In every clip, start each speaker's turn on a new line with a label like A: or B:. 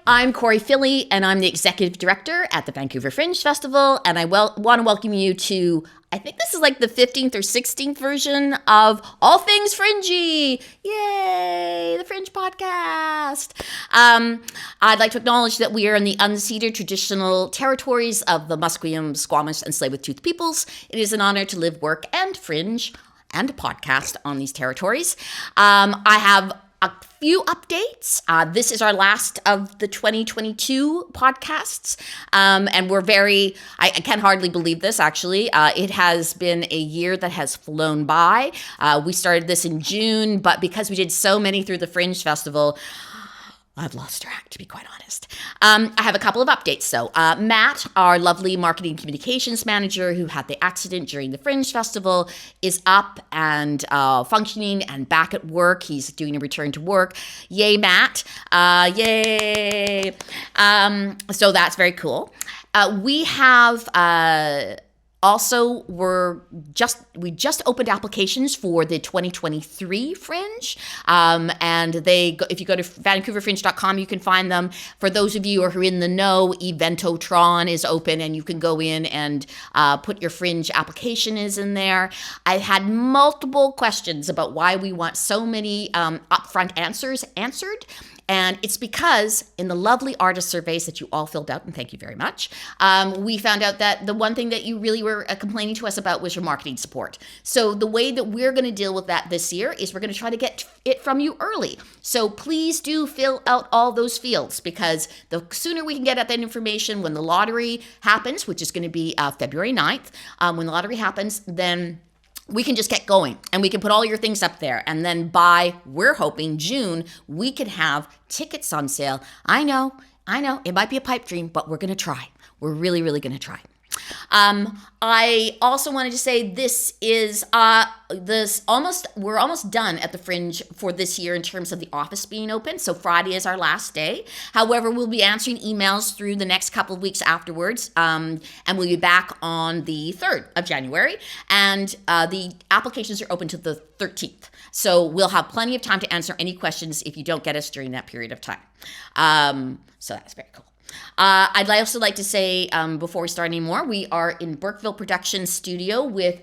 A: I'm Corey Philly, and I'm the Executive Director at the Vancouver Fringe Festival, and I want to welcome you to, I think this is like the 15th or 16th version of All Things Fringey. Yay, the Fringe podcast. I'd like to acknowledge that we are in the unceded traditional territories of the Musqueam, Squamish, and Tsleil-Waututh peoples. It is an honor to live, work, and fringe and podcast on these territories. I have a few updates. This is our last of the 2022 podcasts. And we're I can hardly believe this, actually. It has been a year that has flown by. We started this in June, but because we did so many through the Fringe Festival, I've lost track, to be quite honest. I have a couple of updates, though. Matt, our lovely marketing communications manager who had the accident during the Fringe Festival, is up and functioning and back at work. He's doing a return to work. Yay, Matt. Yay. So that's very cool. We have... Also, we just opened applications for the 2023 Fringe, and if you go to vancouverfringe.com, you can find them. For those of you who are in the know, Eventotron is open, and you can go in and put your Fringe application in there. I had multiple questions about why we want so many upfront answers answered. And it's because in the lovely artist surveys that you all filled out, and thank you very much, we found out that the one thing that you really were complaining to us about was your marketing support. So the way that we're going to deal with that this year is we're going to try to get it from you early. So please do fill out all those fields, because the sooner we can get at that information when the lottery happens, which is going to be February 9th, when the lottery happens, then we can just get going and we can put all your things up there. And then we're hoping June, we can have tickets on sale. I know, it might be a pipe dream, but we're going to try. We're really, really going to try. I also wanted to say we're almost done at the Fringe for this year in terms of the office being open. So Friday is our last day. However, we'll be answering emails through the next couple of weeks afterwards. And we'll be back on the 3rd of January. And the applications are open to the 13th. So we'll have plenty of time to answer any questions if you don't get us during that period of time. So that's very cool. I'd also like to say, before we start anymore, we are in Burkeville Production Studio with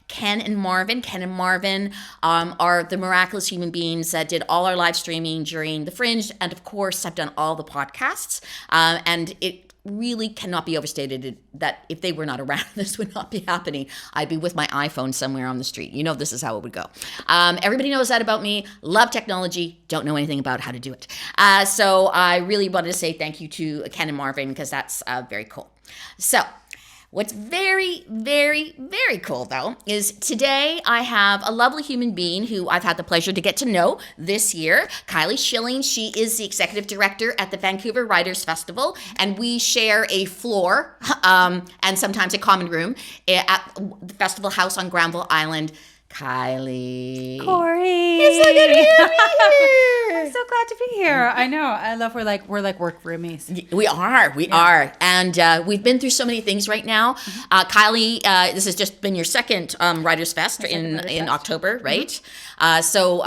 A: Ken and Marvin. Ken and Marvin are the miraculous human beings that did all our live streaming during the Fringe, and of course have done all the podcasts. And it really cannot be overstated that if they were not around, this would not be happening. I'd be with my iPhone somewhere on the street. You know, this is how it would go. Everybody knows that about me. Love technology. Don't know anything about how to do it. So I really wanted to say thank you to Ken and Marvin, because that's very cool. So what's very, very, very cool, though, is today I have a lovely human being who I've had the pleasure to get to know this year, Kylie Schilling. She is the Executive Director at the Vancouver Writers Festival, and we share a floor and sometimes a common room at the Festival House on Granville Island. Kylie.
B: Corey.
A: It's so good to have you here.
B: I'm so glad to be here. I know. I love we're like work roomies.
A: We are. And we've been through so many things right now. Kylie, this has just been your second Writers Fest in October, right? Mm-hmm. So,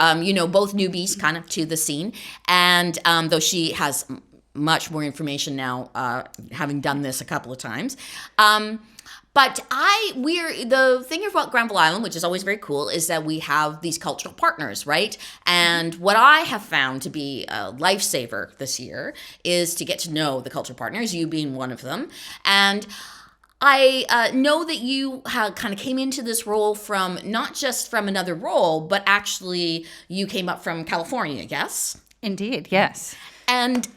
A: both newbies kind of to the scene. And though she has much more information now, having done this a couple of times. But the thing about Granville Island, which is always very cool, is that we have these cultural partners, right? And what I have found to be a lifesaver this year is to get to know the cultural partners, you being one of them. And I know that you kind of came into this role from not just from another role, but actually you came up from California, yes?
B: Indeed, yes.
A: And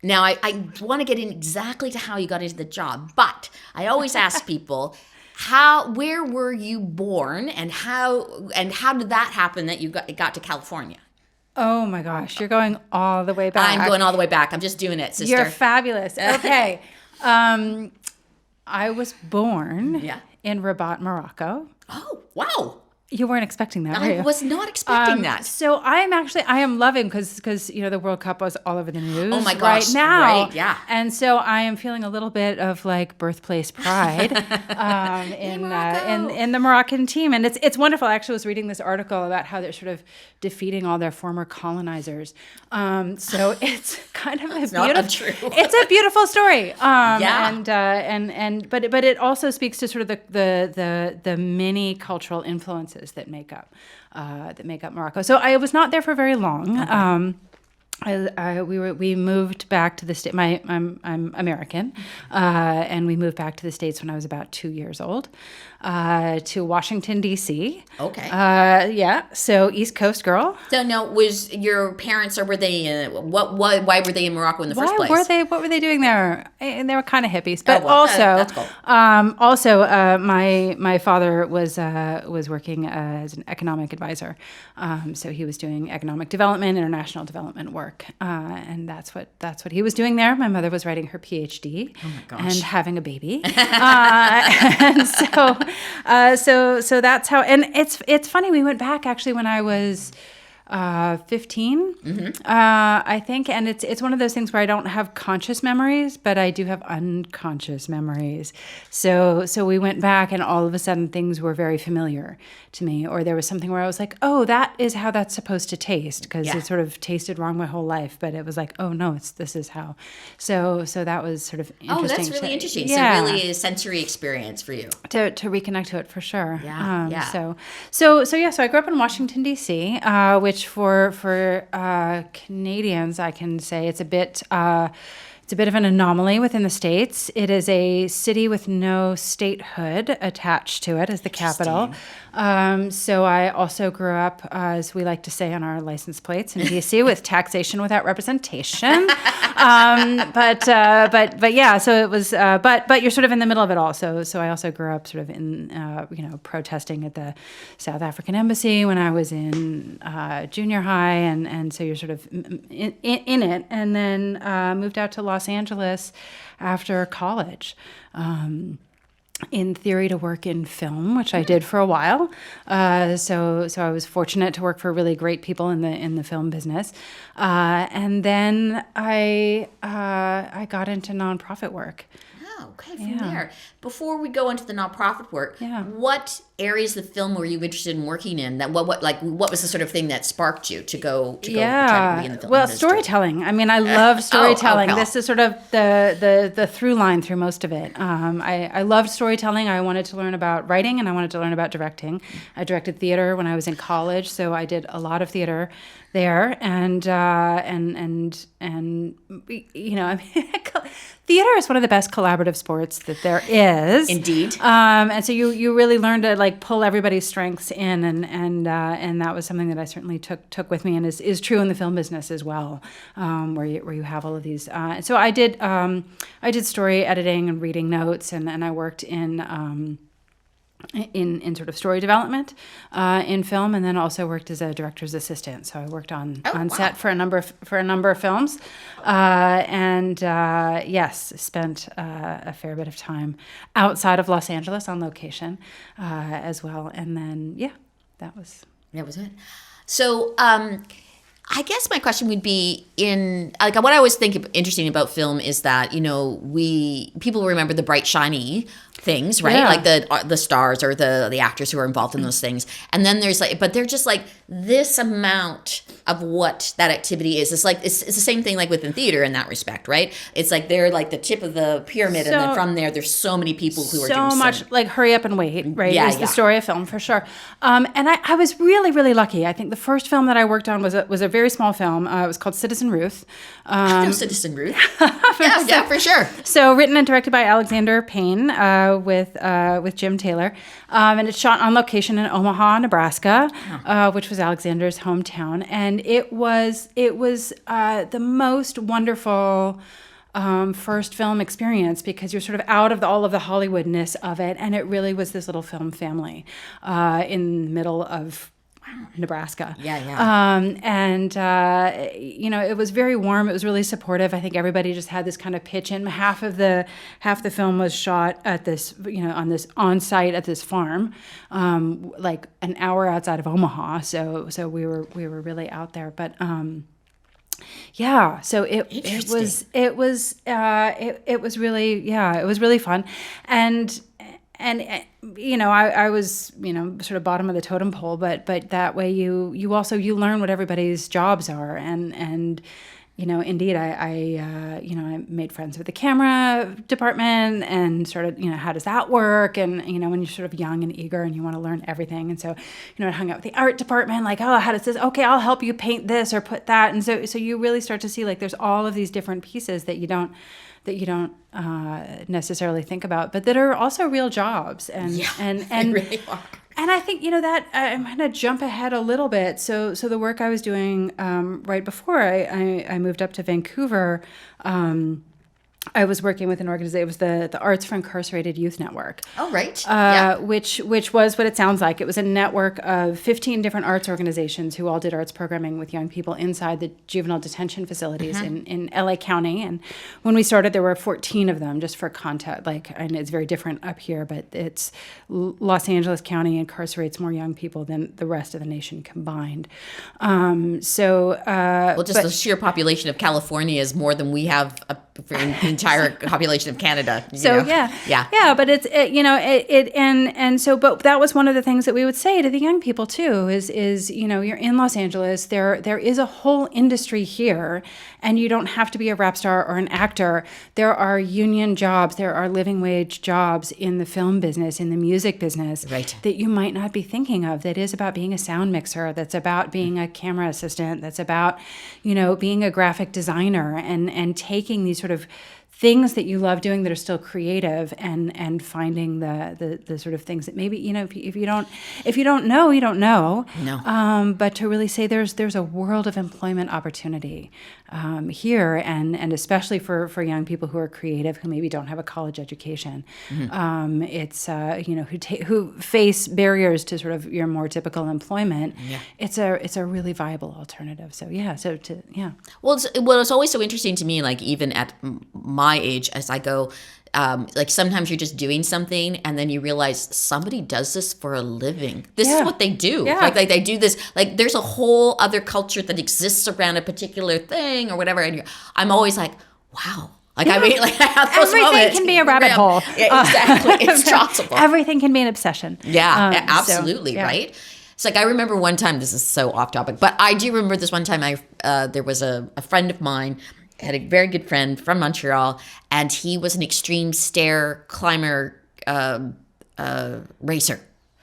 A: now, I want to get in exactly to how you got into the job, but I always ask people, where were you born, and how did that happen that you got to California?
B: Oh my gosh, you're going all the way back.
A: I'm going all the way back. I'm just doing it, sister.
B: You're fabulous. Okay. I was born in Rabat, Morocco.
A: Oh, wow.
B: You weren't expecting that, were
A: I
B: you?
A: was not expecting that.
B: So I am loving because the World Cup was all over the news.
A: Oh my gosh,
B: right now,
A: right, yeah.
B: And so I am feeling a little bit of like birthplace pride in the Moroccan team, and it's wonderful. I actually was reading this article about how they're sort of defeating all their former colonizers. So it's kind of
A: It's not untrue.
B: It's a beautiful story.
A: Yeah.
B: But it also speaks to sort of the many cultural influences that make up Morocco. So I was not there for very long. Okay. We moved back to the state. I'm American, and we moved back to the States when I was about 2 years old, to Washington D.C.
A: Okay.
B: Yeah. So East Coast girl.
A: So now, was your parents, or were they? Why were they in Morocco in the first place?
B: What were they doing there? And they were kind of hippies, but
A: that's cool.
B: My father was working as an economic advisor, so he was doing economic development, international development work. And that's what he was doing there. My mother was writing her PhD and having a baby. And so that's how, and it's funny. We went back actually when I was 15, I think. And it's one of those things where I don't have conscious memories, but I do have unconscious memories. So we went back and all of a sudden things were very familiar to me, or there was something where I was like, oh, that is how that's supposed to taste, because it sort of tasted wrong my whole life, but it was like, oh no, this is how. So that was sort of interesting.
A: Oh, that's really interesting.
B: Yeah.
A: So really a sensory experience for you.
B: To reconnect to it for sure.
A: Yeah.
B: So I grew up in Washington D.C., which for Canadians, I can say it's a bit of an anomaly within the States. It is a city with no statehood attached to it as the capital. So I also grew up, as we like to say on our license plates in DC, with taxation without representation. But yeah, so it was, but you're sort of in the middle of it all. So I also grew up sort of in, protesting at the South African embassy when I was in junior high. And so you're sort of in it, and then moved out to Los Angeles after college. In theory, to work in film, which I did for a while. So I was fortunate to work for really great people in the film business, and then I got into nonprofit work.
A: Oh, okay. From there, before we go into the nonprofit work,
B: Yeah.
A: what areas of film were you interested in working in? That what was the sort of thing that sparked you to go try to be in the film industry?
B: Storytelling. I mean, I love storytelling.
A: Oh,
B: This is sort of the through line through most of it. I loved storytelling. I wanted to learn about writing, and I wanted to learn about directing. I directed theater when I was in college, so I did a lot of theater there, and theater is one of the best collaborative sports that there is.
A: Indeed.
B: And so you really learn to like pull everybody's strengths in, and that was something that I certainly took with me, and is true in the film business as well, where you have all of these. So I did story editing and reading notes, and I worked in sort of story development in film, and then also worked as a director's assistant. So I worked on set for a number of films, spent a fair bit of time outside of Los Angeles on location as well. And then that was
A: it. So I guess my question would be what I always think interesting about film is that people remember the bright shiny things, right?
B: Yeah.
A: Like the stars or the actors who are involved in those things, and then there's but they're just like this amount of what that activity is. It's like it's the same thing like within theater in that respect, right? It's like they're like the tip of the pyramid, and then from there's so many people who are doing
B: so much like hurry up and wait, right?
A: Yeah,
B: is the story of film for sure. And I was really, really lucky. I think the first film that I worked on was a very small film. It was called Citizen Ruth.
A: I know Citizen Ruth. yeah, for sure.
B: So written and directed by Alexander Payne with Jim Taylor, and it's shot on location in Omaha, Nebraska, which was Alexander's hometown, and it was the most wonderful first film experience, because you're sort of out of all of the Hollywoodness of it, and it really was this little film family in the middle of Nebraska.
A: Yeah.
B: It was very warm. It was really supportive. I think everybody just had this kind of pitch in. Half the film was shot at this, on site at this farm, like an hour outside of Omaha. So we were really out there. But so it was really fun. And I was, sort of bottom of the totem pole, but that way you also learn what everybody's jobs are. And indeed, I made friends with the camera department and sort of, how does that work? And, when you're sort of young and eager and you want to learn everything. And so, I hung out with the art department, like, oh, how does this, okay, I'll help you paint this or put that. And so you really start to see, like, there's all of these different pieces that you don't necessarily think about, but that are also real jobs. And
A: they really are.
B: And I think, that I'm going to jump ahead a little bit. So the work I was doing right before I moved up to Vancouver, I was working with an organization. It was the Arts for Incarcerated Youth Network.
A: Oh, right.
B: Which was what it sounds like. It was a network of 15 different arts organizations who all did arts programming with young people inside the juvenile detention facilities in LA County. And when we started, there were 14 of them, just for context. And it's very different up here, but it's Los Angeles County incarcerates more young people than the rest of the nation combined.
A: The sheer population of California is more than we have for the entire population of Canada.
B: But but that was one of the things that we would say to the young people too is you're in Los Angeles, there is a whole industry here, and you don't have to be a rap star or an actor. There are union jobs, there are living wage jobs in the film business, in the music business,
A: right,
B: that you might not be thinking of, that is about being a sound mixer, that's about being a camera assistant, that's about being a graphic designer, and taking these sort of things that you love doing that are still creative, and finding the sort of things that maybe if you don't know, you don't know.
A: No.
B: But to really say there's a world of employment opportunity here, and especially for young people who are creative, who maybe don't have a college education. It's who face barriers to sort of your more typical employment.
A: Yeah.
B: It's a really viable alternative.
A: Well, it's always so interesting to me, like even at my age, as I go, like sometimes you're just doing something and then you realize somebody does this for a living. This is what they do.
B: Yeah.
A: Like they do this, like there's a whole other culture that exists around a particular thing or whatever. And I'm always like, wow. Like, I mean, like I have those
B: everything
A: moments.
B: can be a rabbit hole.
A: Yeah, exactly. It's possible.
B: Everything can be an obsession.
A: Yeah, absolutely. Right. It's like, I remember one time, this is so off topic, but I do remember this one time there was a friend of mine, had a very good friend from Montreal, and he was an extreme stair climber racer.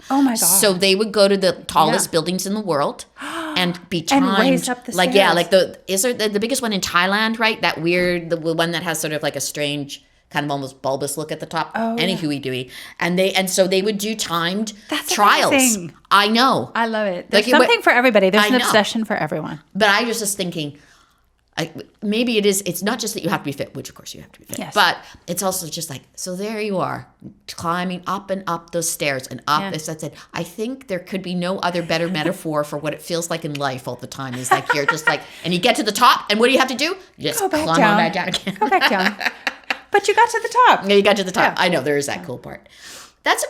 B: Oh my God.
A: So they would go to the tallest buildings in the world and be timed.
B: And race up the
A: like,
B: stairs.
A: yeah, like is there the biggest one in Thailand, right? That weird, the one that has sort of like a strange kind of almost bulbous look at the top.
B: Oh,
A: any hooey-dooey. And so they would do timed
B: That's
A: trials.
B: Amazing.
A: I know.
B: I love it. There's something for everybody. There's an
A: know.
B: obsession for everyone.
A: But I was just thinking, maybe it's not just that you have to be fit, which of course you have to be fit,
B: yes.
A: but it's also just like, so there you are, climbing up and up those stairs and up. As I said, I think there could be no other better metaphor for what it feels like in life all the time. Is like you're just like, and you get to the top, and what do you have to do? You just climb on back down again.
B: Go back down. But you got to the top.
A: Yeah, you got to the top.
B: Yeah.
A: I know, there is that cool part. That's a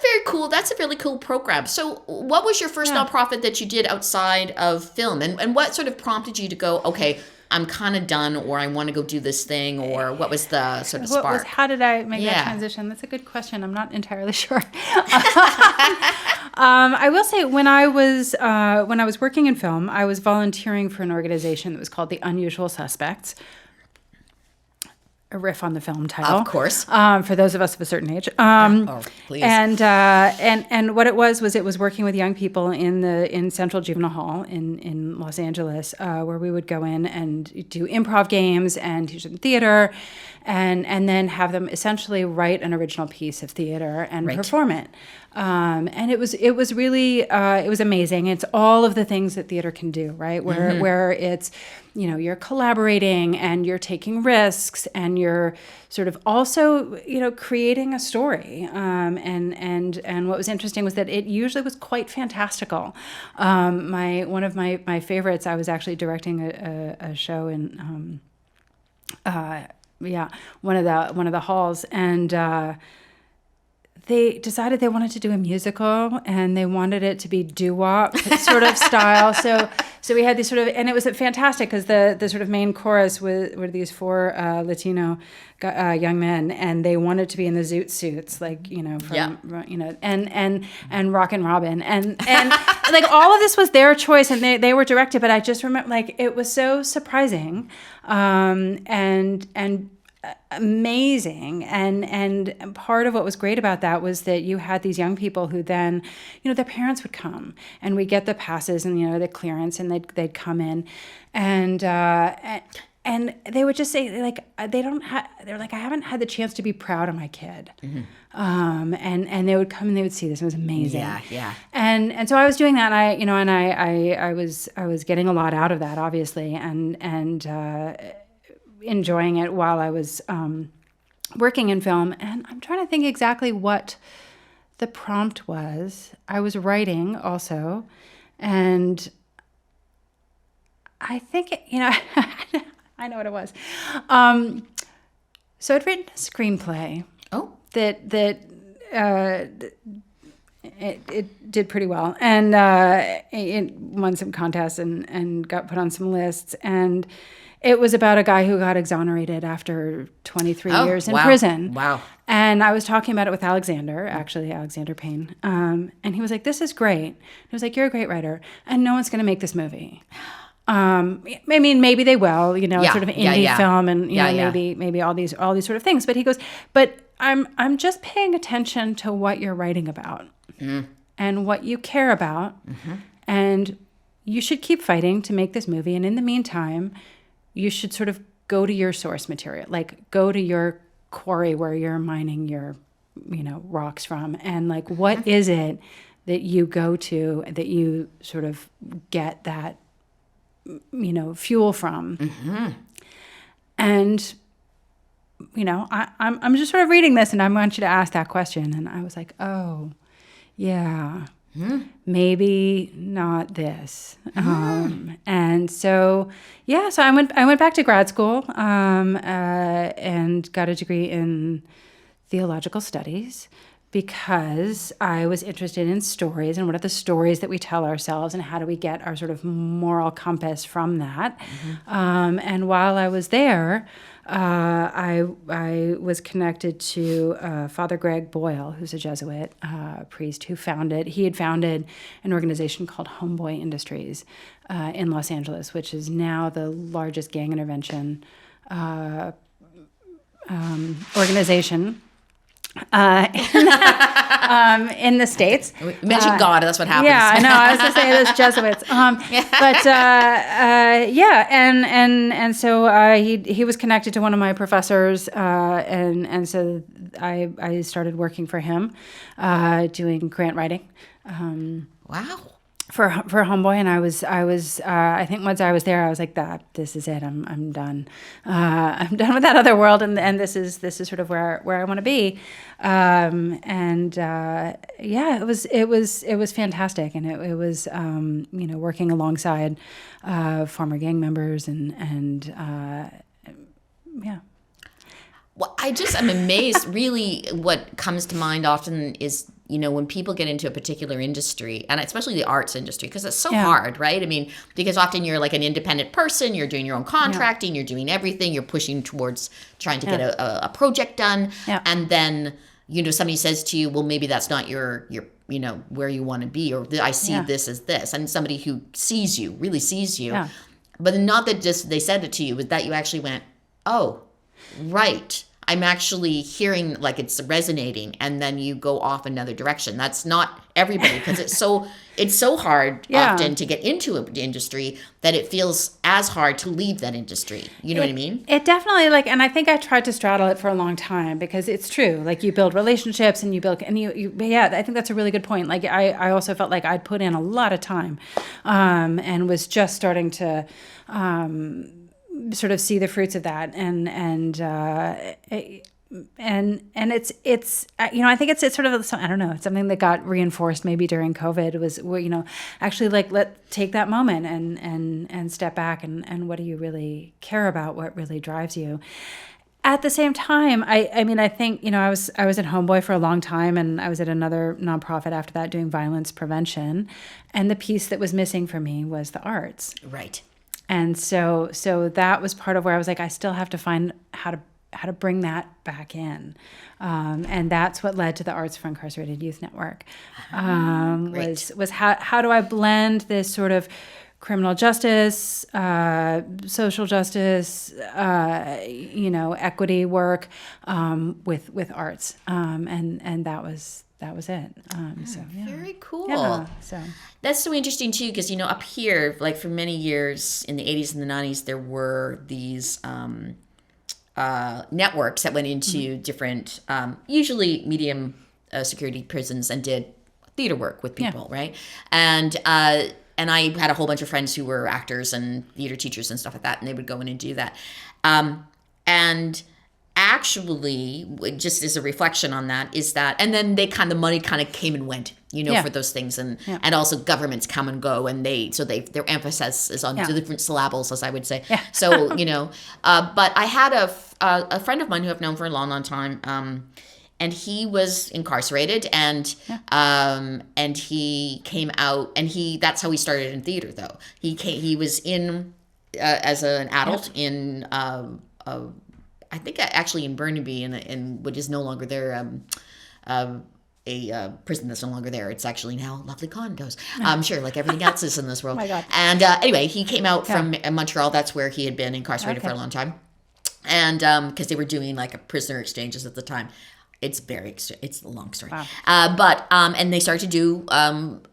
A: really cool program. So what was your first nonprofit that you did outside of film? And what sort of prompted you to go, okay, I'm kind of done, or I want to go do this thing, or what was the sort of spark?
B: How did I make that transition? That's a good question. I'm not entirely sure. I will say when I was working in film, I was volunteering for an organization that was called the Unusual Suspects. A riff on the film title,
A: of course,
B: for those of us of a certain age.
A: Please.
B: And what it was working with young people in Central Juvenile Hall in Los Angeles, where we would go in and do improv games and teach them theater, and then have them essentially write an original piece of theater and perform it. And it was really it was amazing. It's all of the things that theater can do, right? Where it's you're collaborating and you're taking risks and you're sort of also, creating a story. And what was interesting was that it usually was quite fantastical. One of my favorites, I was actually directing a show in, one of the halls, and they decided they wanted to do a musical, and they wanted it to be doo-wop sort of style. So we had these sort of, and it was fantastic because the sort of main chorus were these four Latino young men, and they wanted to be in the zoot suits, like and Rockin' Robin, and like all of this was their choice, and they were directed. But I just remember, like, it was so surprising, and amazing, and part of what was great about that was that you had these young people who then, their parents would come, and we get the passes and the clearance, and they'd come in, and they would just say, like, they're like, I haven't had the chance to be proud of my kid. And they would come and they would see this. It was amazing.
A: Yeah.
B: And so I was doing that, and I was getting a lot out of that, obviously, and enjoying it while I was working in film. And I'm trying to think exactly what the prompt was. I was writing also, and I think, I know what it was. So I'd written a screenplay.
A: Oh.
B: That it did pretty well, and it won some contests and got put on some lists, and it was about a guy who got exonerated after 23 years in prison.
A: Wow.
B: And I was talking about it with Alexander Payne, and he was like, "This is great." He was like, "You're a great writer, and no one's going to make this movie." I mean, maybe they will, sort of indie film, and maybe all these sort of things. But he goes, "But I'm just paying attention to what you're writing about and what you care about, and you should keep fighting to make this movie. And in the meantime, you should sort of go to your source material, like go to your quarry where you're mining your, rocks from, and like what is it that you go to that you sort of get that." Fuel from. And, I'm just sort of reading this, and I want you to ask that question. And I was like, oh, yeah, maybe not this. And so, so I went back to grad school and got a degree in theological studies, because I was interested in stories and what are the stories that we tell ourselves and how do we get our sort of moral compass from that. And while I was there, I was connected to Father Greg Boyle, who's a Jesuit priest he had founded an organization called Homeboy Industries in Los Angeles, which is now the largest gang intervention organization in the States.
A: You mentioned God, that's what happens.
B: Yeah, I know. I was going to say those Jesuits. And so he was connected to one of my professors, and so I started working for him, doing grant writing.
A: Wow.
B: For Homeboy, and I was I think once I was there, I was like, this is it. I'm done. I'm done with that other world, and this is sort of where I want to be. It was fantastic, and it was working alongside former gang members and.
A: Well, I'm amazed. Really, what comes to mind often is, when people get into a particular industry, and especially the arts industry, because it's so hard, right? I mean, because often you're like an independent person, you're doing your own contracting, you're doing everything, you're pushing towards trying to get a project done. Yeah. And then, somebody says to you, well, maybe that's not your where you want to be, or I see this as this. And somebody who really sees you. Yeah. But not that just they said it to you, but that you actually went, oh, right. I'm actually hearing like it's resonating, and then you go off another direction. That's not everybody, because it's so hard often to get into an industry that it feels as hard to leave that industry. You know what I mean?
B: It definitely, like, and I think I tried to straddle it for a long time, because it's true. Like, you build relationships and yeah, I think that's a really good point. Like, I also felt like I'd put in a lot of time, and was just starting to, sort of see the fruits of that, and it's I think it's sort of, I don't know, it's something that got reinforced maybe during COVID, was where, actually, like, take that moment and step back, and what do you really care about, what really drives you. At the same time, I mean, I think, I was at Homeboy for a long time, and I was at another nonprofit after that doing violence prevention, and the piece that was missing for me was the arts.
A: Right.
B: And so that was part of where I was like, I still have to find how to bring that back in. And that's what led to the Arts for Incarcerated Youth Network. Was how do I blend this sort of criminal justice, social justice, equity work, with arts. And that was it.
A: Very cool.
B: Yeah, so
A: that's so interesting too, because up here, like for many years in the 80s and the 90s, there were these networks that went into different, usually medium security prisons, and did theater work with people, right? And I had a whole bunch of friends who were actors and theater teachers and stuff like that, and they would go in and do that. And actually, just as a reflection on that, is that, and then the money kind of came and went, for those things, and also governments come and go, and their emphasis is on the different syllables, as I would say. Yeah. So but I had a friend of mine who I've known for a long, long time, and he was incarcerated, and he came out, and that's how he started in theater, though. He was in as an adult in I think actually in Burnaby, in what is no longer there, a prison that's no longer there. It's actually now lovely condos. I'm sure, like everything else is in this world.
B: Oh my God.
A: And anyway, he came out from Montreal. That's where he had been incarcerated for a long time. And because they were doing like a prisoner exchanges at the time. It's a long story. Wow. But and they started to do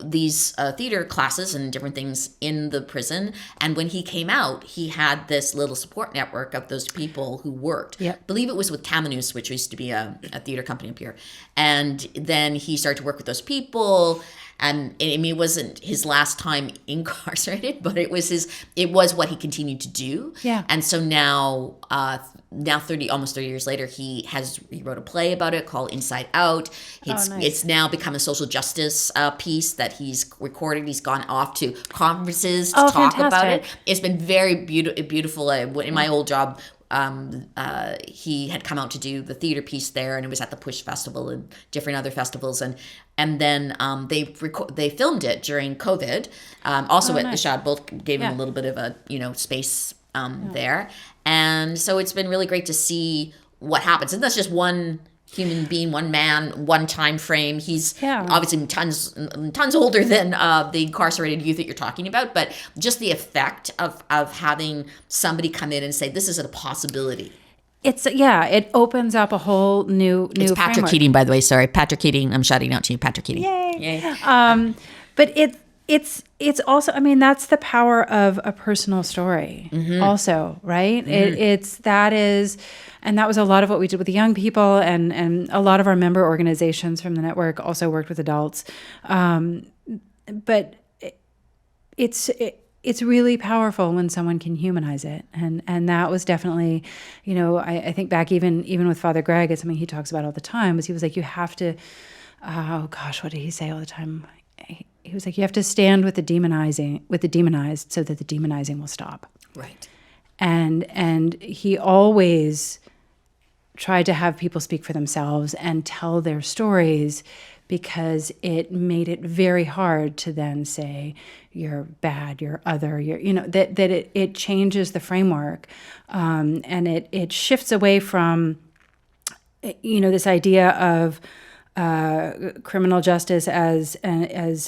A: these theater classes and different things in the prison. And when he came out, he had this little support network of those people who worked. Yep. I believe it was with Tamanous, which used to be a theater company up here. And then he started to work with those people. And I mean, it wasn't his last time incarcerated, but it was what he continued to do. Yeah. And so now, almost 30 years later, he wrote a play about it called Inside Out. It's now become a social justice piece that he's recorded. He's gone off to conferences to talk about it. It's been very beautiful. In my old job, he had come out to do the theater piece there, and it was at the Push Festival and different other festivals, and then they filmed it during COVID. Also at the Shad, both gave him a little bit of a space there, and so it's been really great to see what happens. And that's just one human being, one man, one time frame. He's obviously tons older than the incarcerated youth that you're talking about, but just the effect of having somebody come in and say, this is a possibility.
B: It opens up a whole new
A: It's Patrick
B: framework.
A: Keating, by the way. Sorry, Patrick Keating. I'm shouting out to you, Patrick Keating.
B: Yay. But it's also, I mean, that's the power of a personal story also, right? Mm-hmm. And that was a lot of what we did with the young people, and a lot of our member organizations from the network also worked with adults. But it's really powerful when someone can humanize it. And that was definitely, I think back even with Father Greg, it's something he talks about all the time, was he was like, you have to, oh gosh, what did he say all the time? He was like, you have to stand with the demonized so that the demonizing will stop.
A: Right.
B: And he always tried to have people speak for themselves and tell their stories, because it made it very hard to then say you're bad, you're other, it changes the framework, and it shifts away from this idea of criminal justice as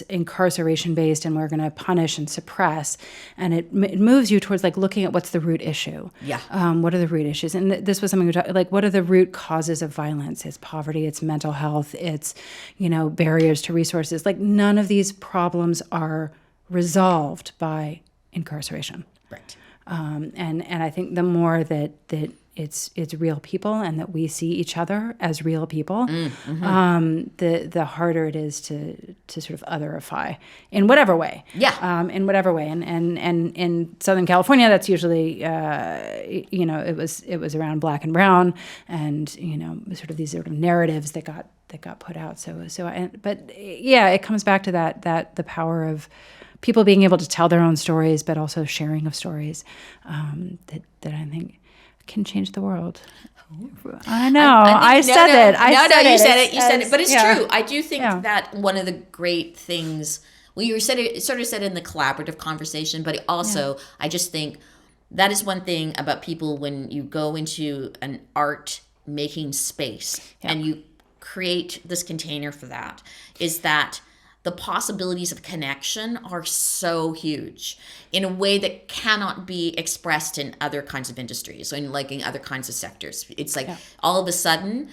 B: incarceration based, and we're going to punish and suppress, and it moves you towards like looking at what's the root issue.
A: Yeah.
B: What are the root issues? And this was something we talked like. What are the root causes of violence? It's poverty. It's mental health. It's barriers to resources. Like none of these problems are resolved by incarceration.
A: Right.
B: And I think the more that it's real people and that we see each other as real people, the harder it is to sort of otherify in whatever way.
A: Yeah.
B: In whatever way. And in Southern California, that's usually it was around Black and brown, and sort of these sort of narratives that got put out. But it comes back to that the power of people being able to tell their own stories, but also sharing of stories that I think can change the world. I know. I said it.
A: You said it. But it's true. I do think that one of the great things, well, you sort of said in the collaborative conversation, but also I just think that is one thing about people when you go into an art making space and you create this container for that, is that the possibilities of connection are so huge in a way that cannot be expressed in other kinds of industries, in other kinds of sectors. It's like all of a sudden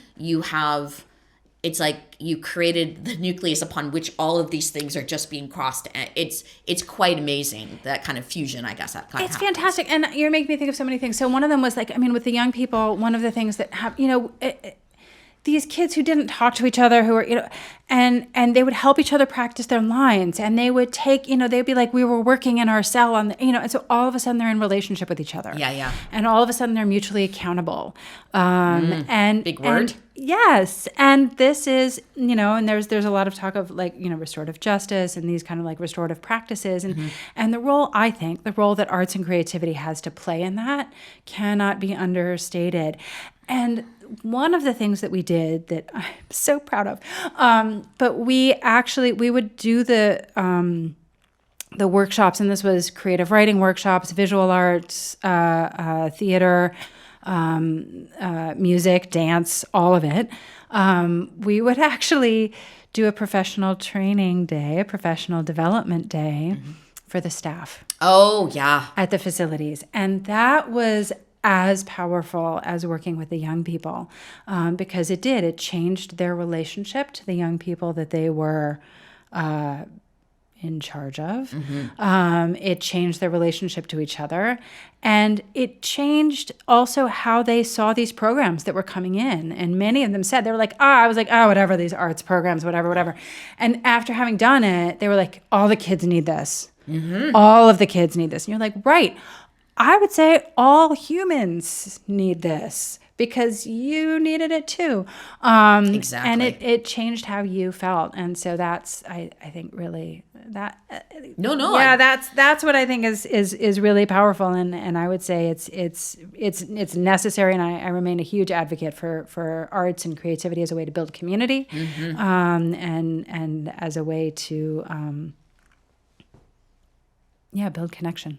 A: it's like you created the nucleus upon which all of these things are just being crossed. It's quite amazing, that kind of fusion, I guess. It's
B: fantastic. And you're making me think of so many things. So one of them was with the young people, one of the things that these kids who didn't talk to each other, who were, and they would help each other practice their lines, and they would take, they'd be like, we were working in our cell on the, and so all of a sudden they're in relationship with each other.
A: Yeah.
B: And all of a sudden they're mutually accountable. And
A: big word.
B: Yes. And this is, and there's a lot of talk of restorative justice and these kind of restorative practices. And the role that arts and creativity has to play in that cannot be understated. And one of the things that we did that I'm so proud of, but we would do the workshops, and this was creative writing workshops, visual arts, theater, music, dance, all of it. We would actually do a professional training day, a professional development day for the staff.
A: Oh, yeah.
B: At the facilities. And that was as powerful as working with the young people, because it changed their relationship to the young people that they were in charge of. It changed their relationship to each other, and it changed also how they saw these programs that were coming in. And many of them said, they were like, I was like, whatever, these arts programs, whatever. And after having done it, they were like, all the kids need this. All of the kids need this. And you're like, right. I would say all humans need this because you needed it too.
A: Exactly.
B: And it changed how you felt. And so that's, I think, really that.
A: No.
B: Yeah, that's what I think is really powerful. And I would say it's necessary. And I remain a huge advocate for arts and creativity as a way to build community, and as a way to, build connection.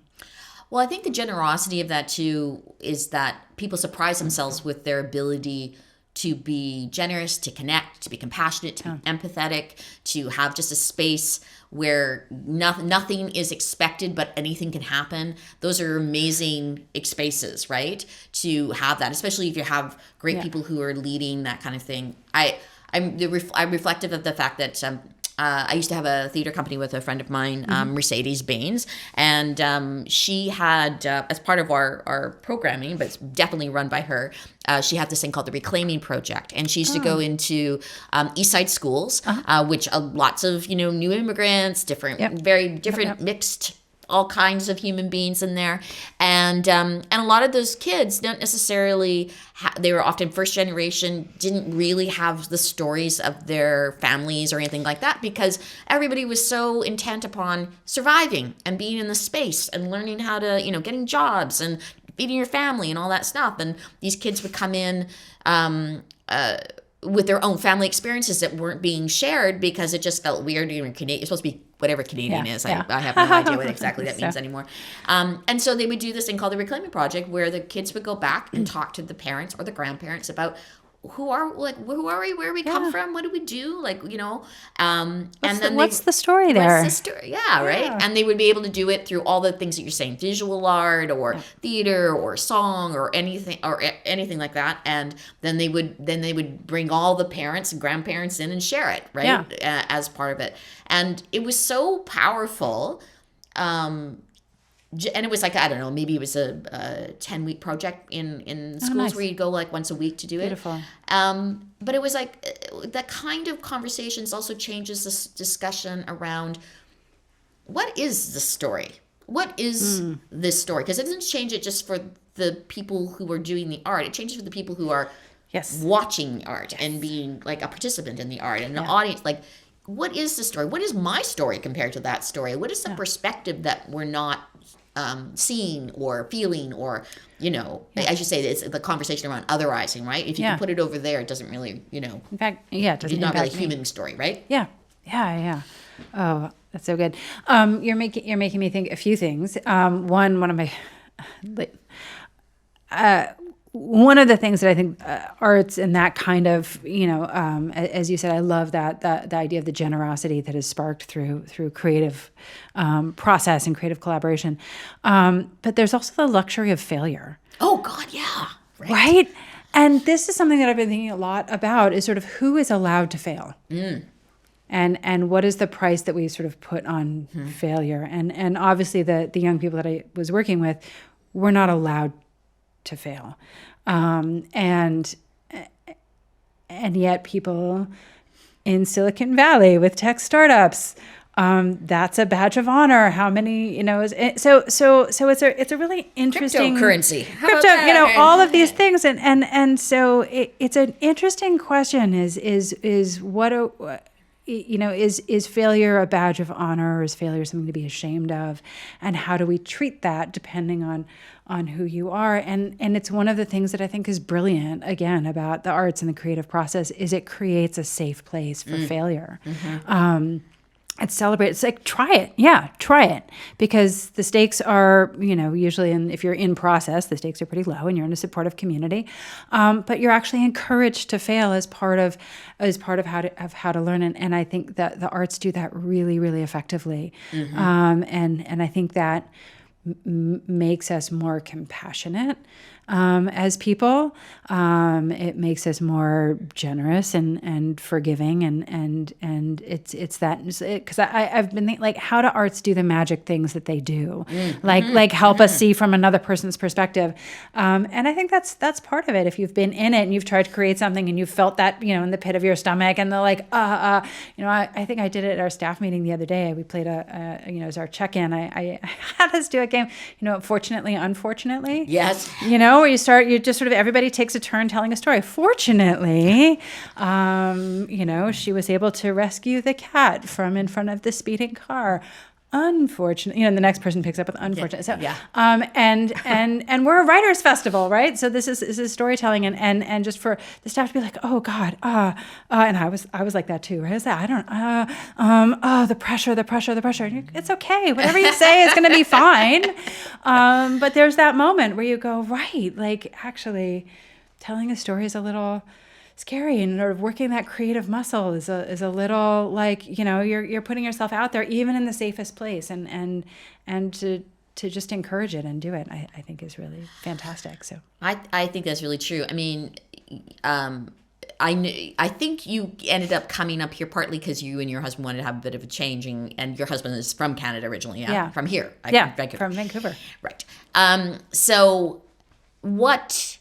A: Well, I think the generosity of that too is that people surprise themselves with their ability to be generous, to connect, to be compassionate, to be empathetic, to have just a space where nothing is expected, but anything can happen. Those are amazing spaces, right? To have that, especially if you have great people who are leading that kind of thing. I'm reflective of the fact that I used to have a theater company with a friend of mine, Mercedes Baines, and she had, as part of our programming, but it's definitely run by her, she had this thing called the Reclaiming Project, and she used to go into East Side schools, which lots of new immigrants, very different mixed, all kinds of human beings in there, and a lot of those kids don't necessarily they were often first generation, didn't really have the stories of their families or anything like that, because everybody was so intent upon surviving and being in the space and learning how to getting jobs and feeding your family and all that stuff. And these kids would come in with their own family experiences that weren't being shared because it just felt weird. You're supposed to be whatever Canadian is. I have no idea what exactly that means anymore. And so they would do this thing called the Reclaiming Project, where the kids would go back and talk to the parents or the grandparents about who are we? Where we come from? What do we do? Like, and then
B: What's the story there?
A: What's the story? Yeah, right. And they would be able to do it through all the things that you're saying, visual art or theater or song or anything like that. And then they would bring all the parents and grandparents in and share it, right? As part of it. And it was so powerful. And it was like, I don't know, maybe it was a 10-week project in schools where you'd go like once a week to do it.
B: Beautiful.
A: But it was like that kind of conversations also changes this discussion around what is the story? What is this story? Because it doesn't change it just for the people who are doing the art. It changes for the people who are watching the art and being like a participant in the art and the audience. Like, what is the story? What is my story compared to that story? What is the perspective that we're not seeing or feeling, or as you say, it's the conversation around otherizing, right? If you can put it over there, it doesn't really,
B: in fact, it doesn't.
A: It's not really a
B: me.
A: human story, right?
B: Yeah. Oh, that's so good. You're making me think a few things. One of my one of the things that I think arts and that kind of, as you said, I love that the idea of the generosity that is sparked through creative process and creative collaboration. But there's also the luxury of failure.
A: Oh God, yeah.
B: Right? And this is something that I've been thinking a lot about, is sort of who is allowed to fail. And what is the price that we sort of put on failure? And obviously the young people that I was working with were not allowed to fail. And yet people in Silicon Valley with tech startups, that's a badge of honor. How many, so it's a really interesting
A: cryptocurrency,
B: all of these things. And so it's an interesting question is what is failure a badge of honor, or is failure something to be ashamed of? And how do we treat that depending on who you are? And it's one of the things that I think is brilliant, again, about the arts and the creative process, is it creates a safe place for failure. It's celebrate. It's like, try it. Yeah, try it. Because the stakes are, usually, if you're in process, the stakes are pretty low and you're in a supportive community. But you're actually encouraged to fail as part of how to learn. And I think that the arts do that really, really effectively. And I think that makes us more compassionate as people. It makes us more generous and forgiving, and it's that, because I've been thinking, like, how do arts do the magic things that they do, like help us see from another person's perspective, and I think that's part of it. If you've been in it and you've tried to create something and you've felt that in the pit of your stomach, and they're like, I think I did it at our staff meeting the other day. We played as our check-in. I had us do a game, fortunately, unfortunately.
A: Yes.
B: Where you just sort of, everybody takes a turn telling a story. Fortunately, she was able to rescue the cat from in front of the speeding car. Unfortunately, the next person picks up with unfortunate. And we're a writers' festival, right? So this is storytelling, and just for the staff to be like, oh God, and I was like that too, right? I was like, the pressure. It's okay. Whatever you say is going to be fine. But there's that moment where you go, right, like, actually telling a story is a little scary, and sort of working that creative muscle is a little, like, you're putting yourself out there even in the safest place, and to just encourage it and do it, I think is really fantastic. So
A: I think that's really true. I mean, I think you ended up coming up here partly because you and your husband wanted to have a bit of a change, and your husband is from Canada originally, from here, Vancouver.
B: From Vancouver,
A: right? So what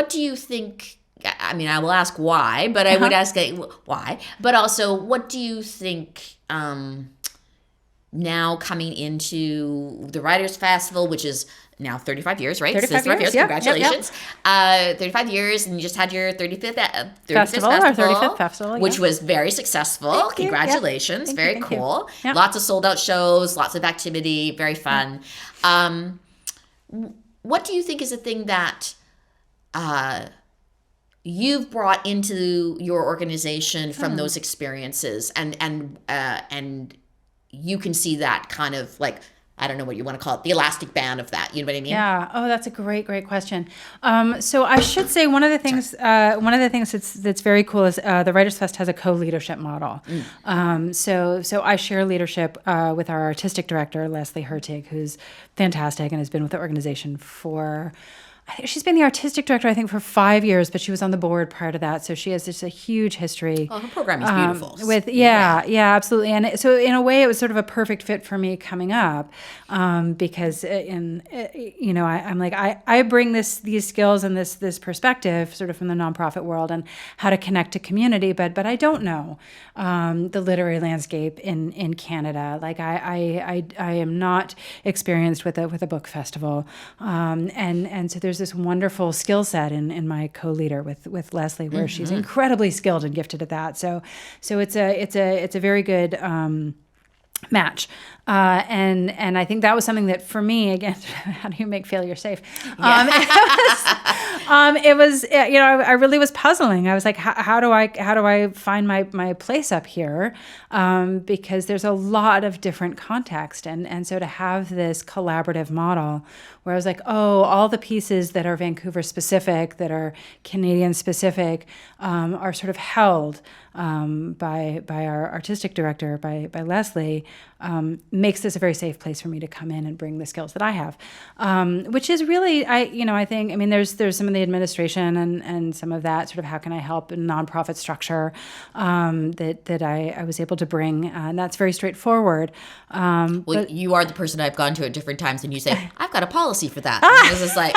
A: do you think? I mean, I will ask why, but I would ask why. But also, what do you think now coming into the Writers' Festival, which is now 35 years, right?
B: 35 years,
A: congratulations. 35 years, and you just had your 35th
B: festival, our 35th festival,
A: which was very successful. Congratulations. Very cool. Lots of sold out shows, lots of activity, very fun. What do you think is the thing that you've brought into your organization from those experiences, and you can see that kind of like I don't know what you want to call it, the elastic band of that. You know what I mean?
B: Yeah. Oh, that's a great question. So I should say one of the things that's very cool is the Writers Fest has a co-leadership model. So I share leadership with our artistic director, Leslie Hertig, who's fantastic and has been with the organization for. She's been the artistic director, I think, for 5 years, but she was on the board prior to that. So she has just a huge history.
A: Oh, her program is beautiful.
B: Yeah, absolutely. And so in a way, it was sort of a perfect fit for me coming up because I'm like, I bring these skills and this perspective sort of from the nonprofit world and how to connect to community, but I don't know the literary landscape in Canada. Like I am not experienced with a book festival, and so there's this wonderful skill set in my co-leader with Leslie, where she's incredibly skilled and gifted at that. So it's a very good match. And I think that was something that for me, again, how do you make failure safe? It was I really was puzzling. I was like, how do I find my place up here? Because there's a lot of different context. And so to have this collaborative model where I was like, oh, all the pieces that are Vancouver specific, that are Canadian specific, are sort of held by our artistic director, by Leslie, makes this a very safe place for me to come in and bring the skills that I have, which is really, I think, there's some of the administration and some of that sort of how can I help in nonprofit structure that I was able to bring, and that's very straightforward.
A: But you are the person I've gone to at different times, and you say, I've got a policy for that. And this is like,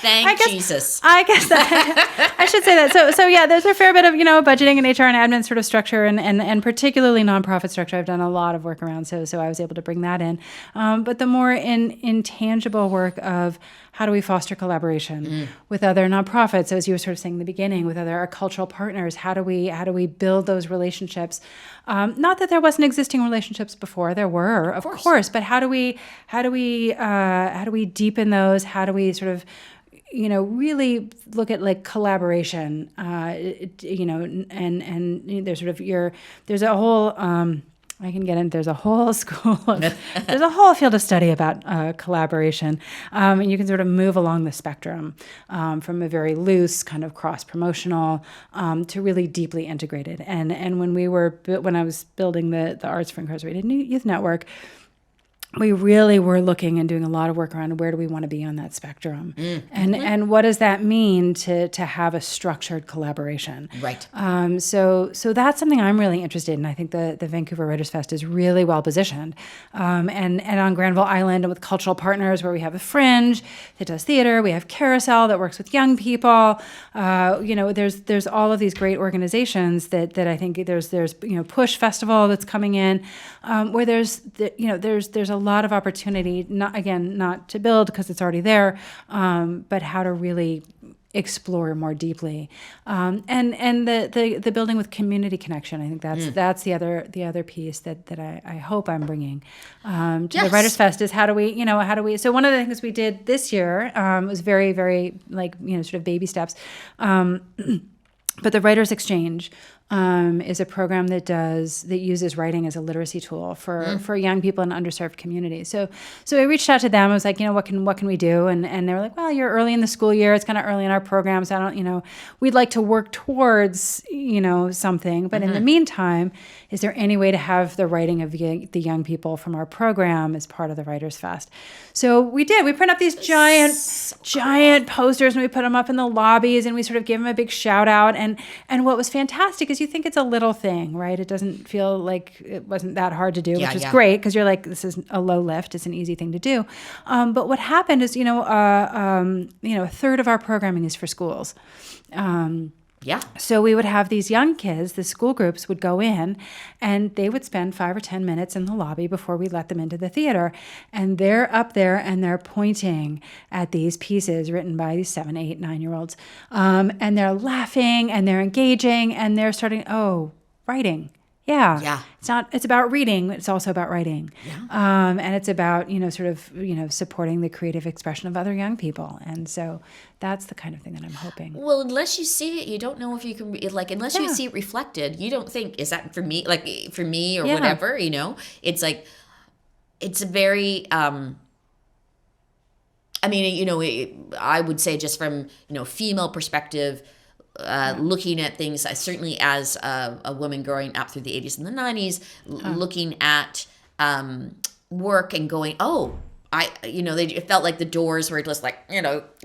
A: thank Jesus.
B: I guess I should say that. So yeah, there's a fair bit of budgeting and HR and admin sort of structure, and particularly nonprofit structure. I've done a lot of work around, so I was able to bring that in. But the more intangible work of how do we foster collaboration with other nonprofits? So as you were sort of saying in the beginning, with other cultural partners, how do we build those relationships? Not that there wasn't existing relationships before, there were, of course, but how do we deepen those? How do we sort of really look at like collaboration, and there's sort of there's a whole, I can get in. There's a whole there's a whole field of study about collaboration, and you can sort of move along the spectrum from a very loose kind of cross-promotional to really deeply integrated. And when I was building the Arts for Incarcerated Youth Network, we really were looking and doing a lot of work around where do we want to be on that spectrum, and what does that mean to have a structured collaboration?
A: Right.
B: So that's something I'm really interested in. I think the Vancouver Writers Fest is really well positioned, and on Granville Island and with cultural partners where we have the Fringe that does theater, we have Carousel that works with young people. There's all of these great organizations that I think there's Push Festival that's coming in, where there's a lot of opportunity, not to build because it's already there, but how to really explore more deeply, and the building with community connection. I think that's the other piece that I hope I'm bringing to the Writers Fest is how do we. So one of the things we did this year was very, very sort of baby steps, but the Writers Exchange is a program that uses writing as a literacy tool for young people in underserved communities. So I reached out to them. I was like, what can we do? And they were like, well, you're early in the school year. It's kind of early in our program. So I don't, we'd like to work towards, something. But in the meantime, is there any way to have the writing of the young people from our program as part of the Writers Fest? So we did. We print up these giant posters and we put them up in the lobbies and we sort of give them a big shout out. And what was fantastic is you think it's a little thing, right? It doesn't feel like it wasn't that hard to do, which is great because you're like, this is a low lift. It's an easy thing to do. But what happened is, a third of our programming is for schools. So we would have these young kids, the school groups would go in and they would spend 5 or 10 minutes in the lobby before we let them into the theater. And they're up there and they're pointing at these pieces written by these 7, 8, 9-year-olds. And they're laughing and they're engaging and they're starting, writing. Yeah. It's about reading. It's also about writing. And it's about, supporting the creative expression of other young people. And so that's the kind of thing that I'm hoping.
A: Well, unless you see it, you don't know if you can, unless you see it reflected, you don't think, is that for me? Like for me or whatever, it's like, it's a very, I mean, I would say just from, female perspective, looking at things, certainly as a woman growing up through the 80s and the 90s, looking at work and going, oh, it felt like the doors were just like,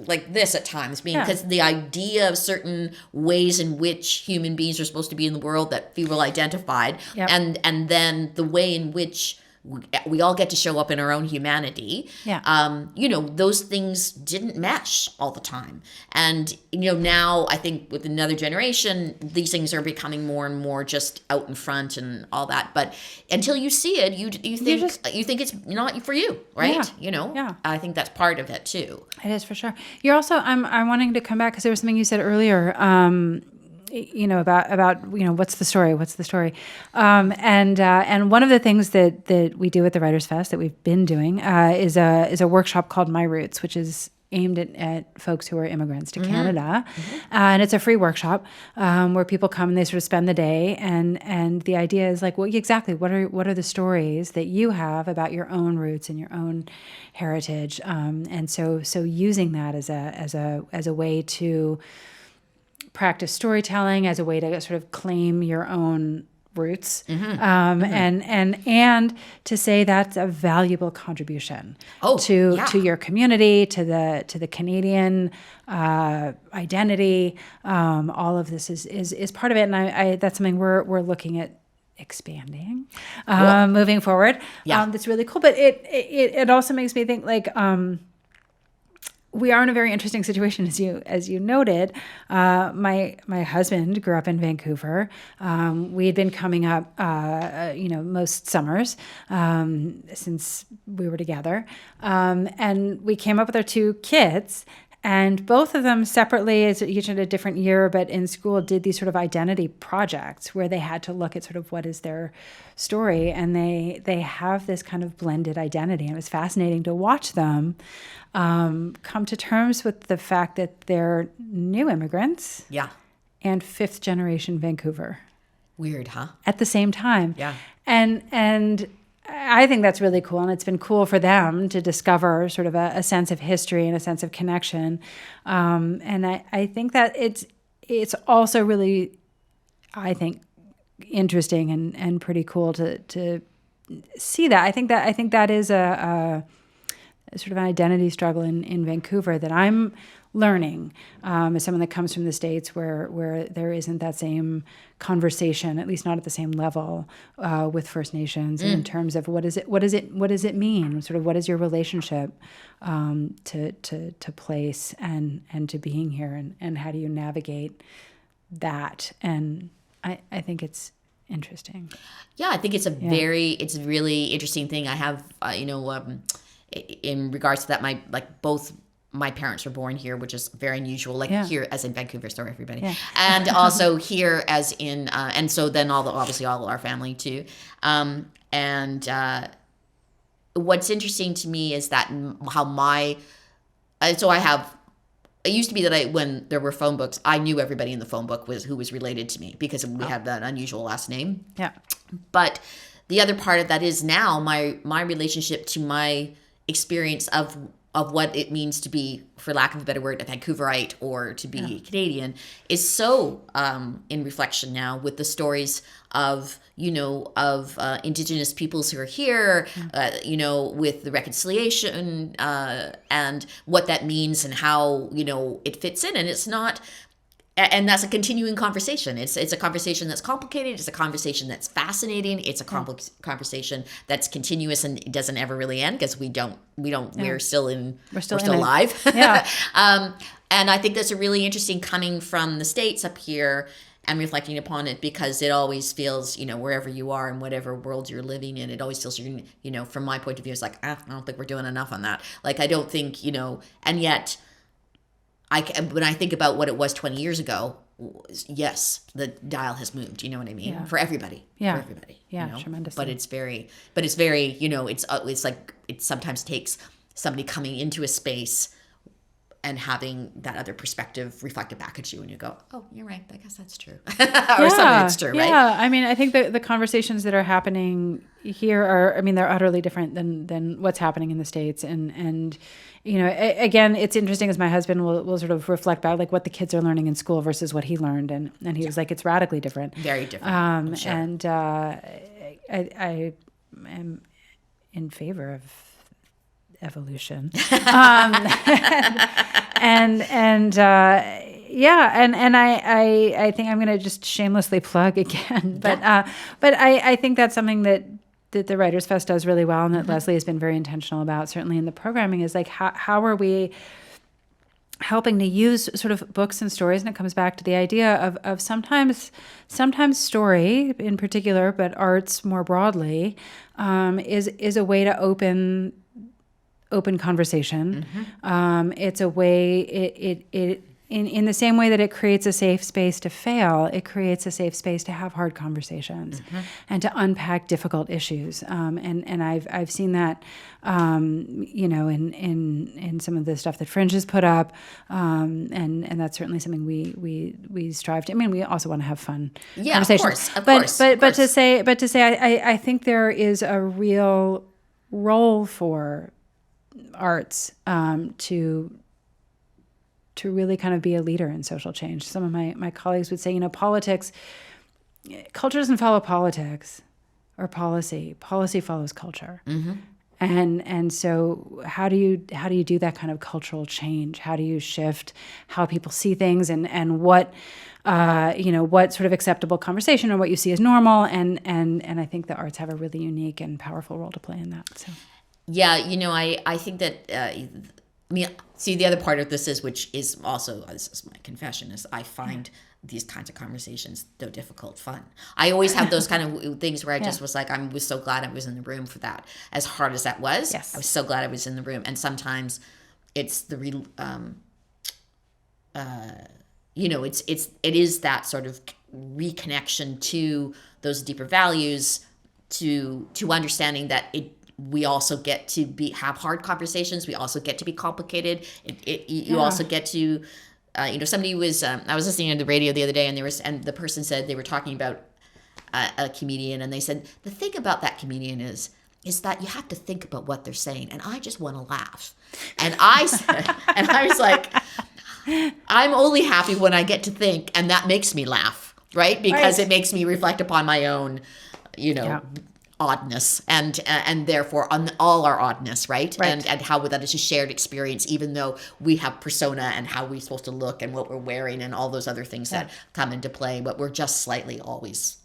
A: like this at times, because the idea of certain ways in which human beings are supposed to be in the world that feel identified, and then the way in which we all get to show up in our own humanity. Those things didn't mesh all the time. And, now I think with another generation, these things are becoming more and more just out in front and all that. But until you see it, you think it's not for you, right? I think that's part of it too.
B: It is for sure. You're also, I'm wanting to come back because there was something you said earlier, about what's the story, and one of the things that we do at the Writers Fest that we've been doing is a workshop called My Roots, which is aimed at folks who are immigrants to Canada, and it's a free workshop where people come and they sort of spend the day, and the idea is like, well, exactly, what are the stories that you have about your own roots and your own heritage, and so using that as a way to practice storytelling, as a way to sort of claim your own roots, and to say that's a valuable contribution to your community, to the Canadian identity. All of this is part of it, and I that's something we're looking at expanding, moving forward. That's really cool. But it also makes me think like. We are in a very interesting situation, as you noted. My husband grew up in Vancouver. We had been coming up, most summers since we were together, and we came up with our two kids. And both of them separately, each in a different year, but in school, did these sort of identity projects where they had to look at sort of what is their story, and they have this kind of blended identity. And it was fascinating to watch them come to terms with the fact that they're new immigrants, and fifth generation Vancouver.
A: Weird, huh?
B: At the same time, and I think that's really cool, and it's been cool for them to discover sort of a sense of history and a sense of connection. And I think that it's also really, I think, interesting and pretty cool to see that. I think that is a sort of an identity struggle in Vancouver that I'm learning as someone that comes from the States where there isn't that same conversation, at least not at the same level with First Nations in terms of what does it mean? Sort of what is your relationship to place and to being here, and how do you navigate that? And I think it's interesting.
A: Yeah, I think it's it's a really interesting thing. I have in regards to that, both my parents were born here, which is very unusual, here as in Vancouver, sorry everybody. And also here as in, and so then obviously all our family too. And what's interesting to me is that how it used to be that when there were phone books, I knew everybody in the phone book who was related to me because we have that unusual last name.
B: Yeah.
A: But the other part of that is now my relationship to my experience of what it means to be, for lack of a better word, a Vancouverite or to be Canadian is so in reflection now with the stories of Indigenous peoples who are here, with the reconciliation and what that means and how, it fits in. And it's not, and that's a continuing conversation. It's a conversation that's complicated. It's a conversation that's fascinating. It's a conversation that's continuous and it doesn't ever really end because we're still alive.
B: Yeah.
A: And I think that's a really interesting coming from the States up here and reflecting upon it, because it always feels, wherever you are and whatever world you're living in, it always feels, from my point of view, it's like, I don't think we're doing enough on that. Like, I don't think, and yet when I think about what it was 20 years ago, yes, the dial has moved. You know what I mean? For everybody.
B: Yeah.
A: For everybody.
B: Yeah, tremendously.
A: But it's very, it's like it sometimes takes somebody coming into a space and having that other perspective reflected back at you, and you go, "Oh, you're right. I guess that's true," or something that's true, right?
B: Yeah, I mean, I think the conversations that are happening here are, I mean, they're utterly different than what's happening in the States. And you know, again, it's interesting as my husband will sort of reflect back like what the kids are learning in school versus what he learned. And he was like, it's radically different.
A: Very different. I'm sure.
B: And I am in favor of evolution. I think I'm going to just shamelessly plug again, but I think that's something that the Writers Fest does really well, and that Leslie has been very intentional about, certainly in the programming, is like how are we helping to use sort of books and stories, and it comes back to the idea of sometimes story in particular, but arts more broadly, is a way to open conversation. It's a way it in the same way that it creates a safe space to fail, it creates a safe space to have hard conversations and to unpack difficult issues. And I've seen that, you know, in some of the stuff that Fringe has put up, and that's certainly something we strive to. I mean, we also want to have fun conversations.
A: Of course.
B: But to say, I think there is a real role for arts to really kind of be a leader in social change. Some of my colleagues would say, you know, culture doesn't follow politics or policy. Policy follows culture. And so how do you do that kind of cultural change? How do you shift how people see things and what what sort of acceptable conversation or what you see as normal? And I think the arts have a really unique and powerful role to play in that. So
A: yeah, you know, I think that I mean, see, the other part of this is, which is also, this is my confession, is I find these kinds of conversations so difficult fun. I always have those kind of things where I just was like, I was so glad I was in the room for that. As hard as that was,
B: yes.
A: I was so glad I was in the room. And sometimes it's the it is that sort of reconnection to those deeper values, to understanding that we also get to have hard conversations. We also get to be complicated. You also get to, somebody was, I was listening to the radio the other day, and the person said they were talking about a comedian, and they said, the thing about that comedian is that you have to think about what they're saying, and I just want to laugh. And I said, and I was like, I'm only happy when I get to think, and that makes me laugh, right? Because it makes me reflect upon my own, oddness and therefore on all our oddness, right? And how that is a shared experience, even though we have persona and how we're supposed to look and what we're wearing and all those other things that come into play, but we're just slightly always,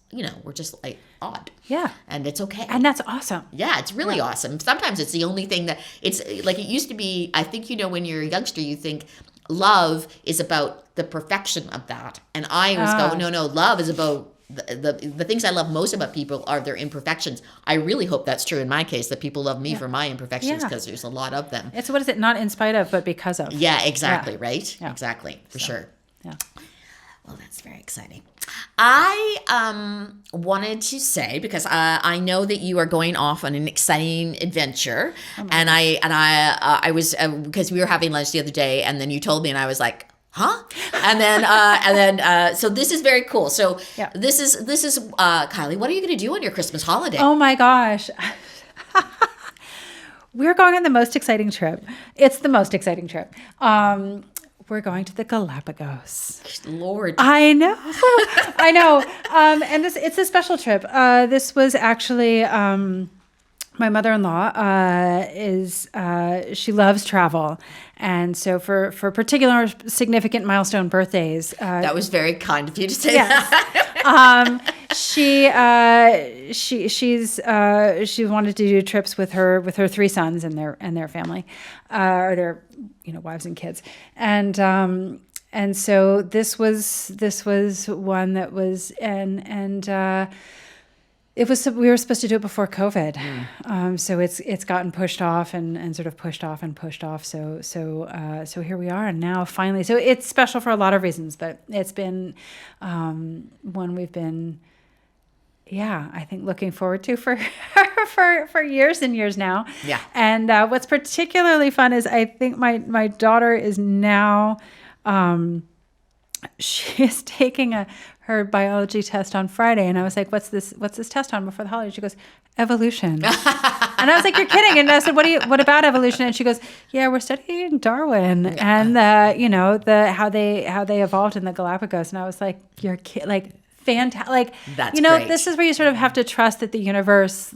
A: we're just like odd. Yeah. And it's okay.
B: And that's awesome.
A: Yeah, it's really awesome. Sometimes it's the only thing that it's like it used to be. I think, when you're a youngster, you think love is about the perfection of that. And I was going, no, love is about the things I love most about people are their imperfections. I really hope that's true in my case, that people love me for my imperfections, because there's a lot of them.
B: It's, what is it? Not in spite of, but because of.
A: Yeah, exactly. Yeah. Right? Yeah. Exactly. For sure. Yeah. Well, that's very exciting. I wanted to say, because I know that you are going off on an exciting adventure, and I was because we were having lunch the other day, and then you told me, and I was like, huh? And then so this is very cool. So this is Kylie, what are you going to do on your Christmas holiday?
B: Oh my gosh. We're going on the most exciting trip. It's the most exciting trip. We're going to the Galapagos.
A: Lord.
B: I know. And it's a special trip. This was actually my mother-in-law she loves travel. And so for particular significant milestone birthdays.
A: That was very kind of you to say that.
B: She wanted to do trips with her three sons and their family, or their wives and kids. And so this was one that was it was, we were supposed to do it before COVID. So it's gotten pushed off and sort of pushed off and pushed off. So here we are, and now finally. So it's special for a lot of reasons, but it's been one we've been, I think looking forward to for years and years now. Yeah. And what's particularly fun is I think my daughter is now. She is taking her biology test on Friday, and I was like, what's this test on before the holiday? She goes, evolution. And I was like, you're kidding. And I said, what about evolution? And she goes, yeah, we're studying Darwin and how they evolved in the Galapagos. And I was like, you're like, fantastic. Like,
A: That's great.
B: This is where you sort of have to trust that the universe,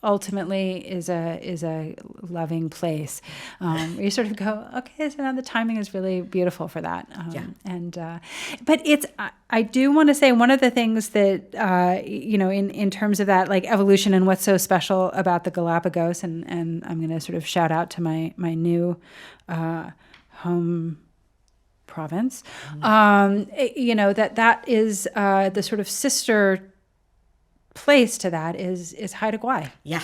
B: ultimately is a loving place. Where you sort of go, okay, so now the timing is really beautiful for that. But I do want to say one of the things that, in terms of that, like evolution and what's so special about the Galapagos, and I'm going to sort of shout out to my new home province, that is the sort of sister place to that is Haida Gwaii.
A: Yeah.